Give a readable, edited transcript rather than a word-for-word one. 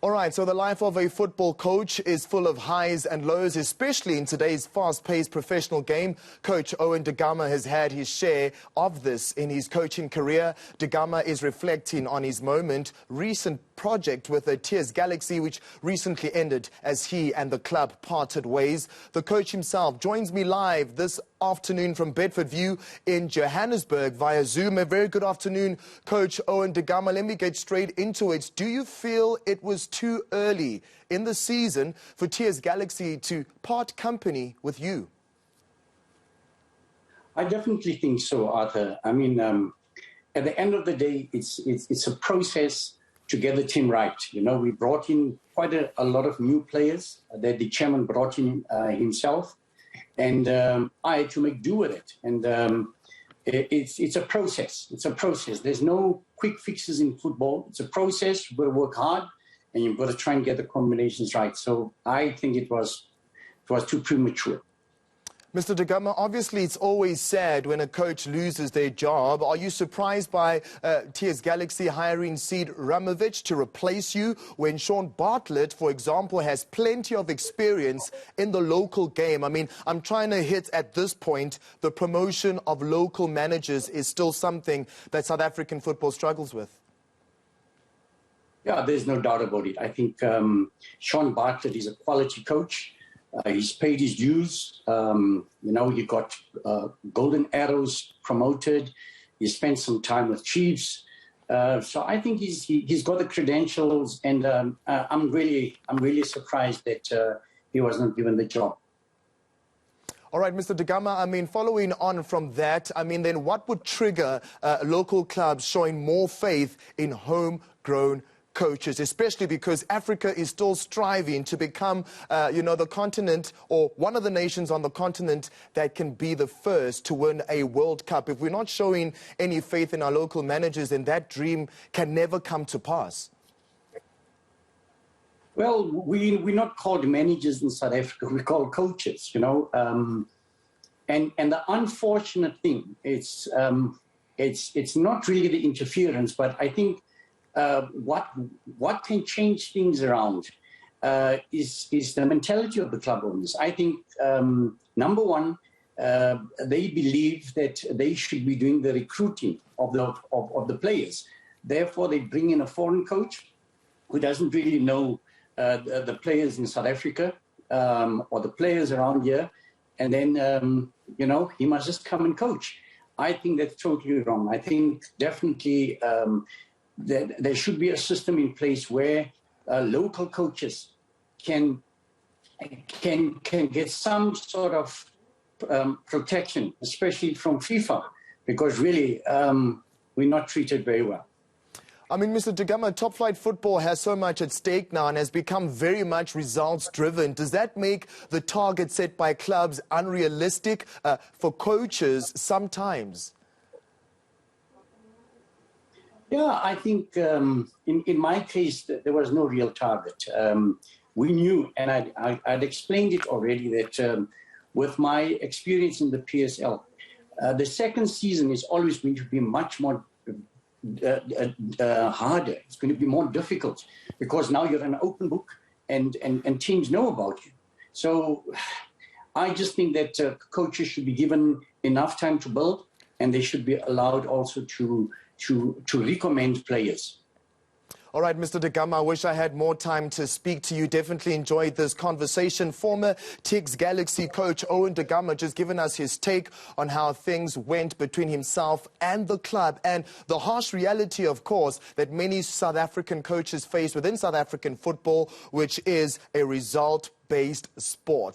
All right, so the life of a football coach is full of highs and lows, especially in today's fast-paced professional game. Coach Owen da Gama has had his share of this in his coaching career. Da Gama is reflecting on his recent project with the Tears Galaxy, which recently ended as he and the club parted ways. The coach himself joins me live this afternoon from Bedfordview in Johannesburg via Zoom. A very good afternoon, Coach Owen da Gama. Let me get straight into it. Do you feel it was too early in the season for Tears Galaxy to part company with you? I definitely think so, Arthur. I mean, at the end of the day, it's a process to get the team right. You know, we brought in quite a lot of new players that the chairman brought in himself, and I had to make do with it. And it's a process. It's a process. There's no quick fixes in football. It's a process. You've got to work hard, and you've got to try and get the combinations right. So I think it was too premature. Mr. da Gama, obviously it's always sad when a coach loses their job. Are you surprised by Tears Galaxy hiring Sead Ramovich to replace you when Sean Bartlett, for example, has plenty of experience in the local game? I mean, I'm trying to hit at this point, the promotion of local managers is still something that South African football struggles with. Yeah, there's no doubt about it. I think Sean Bartlett is a quality coach. He's paid his dues. You know, he got Golden Arrows promoted. He spent some time with Chiefs. So I think he's got the credentials, and I'm really surprised that he was not given the job. All right, Mr. da Gama, I mean, following on from that, I mean, then what would trigger local clubs showing more faith in homegrown coaches, especially because Africa is still striving to become, the continent or one of the nations on the continent that can be the first to win a World Cup. If we're not showing any faith in our local managers, then that dream can never come to pass. Well, we're not called managers in South Africa. We're called coaches, you know. And the unfortunate thing, it's not really the interference, but I think what can change things around is the mentality of the club owners. I think, number one, they believe that they should be doing the recruiting of the players. Therefore, they bring in a foreign coach who doesn't really know the players in South Africa or the players around here. And then, he must just come and coach. I think that's totally wrong. I think definitely there should be a system in place where local coaches can get some sort of protection, especially from FIFA, because really we're not treated very well. I mean, Mr. da Gama, top flight football has so much at stake now and has become very much results driven. Does that make the target set by clubs unrealistic for coaches sometimes? Yeah, I think in my case, there was no real target. We knew, and I'd explained it already, that with my experience in the PSL, the second season is always going to be much more harder. It's going to be more difficult because now you're an open book and teams know about you. So I just think that coaches should be given enough time to build, and they should be allowed also to recommend players. All right, Mr. da Gama, I wish I had more time to speak to you. Definitely enjoyed this conversation. Former Tears Galaxy coach Owen da Gama just given us his take on how things went between himself and the club, and the harsh reality, of course, that many South African coaches face within South African football, which is a result-based sport.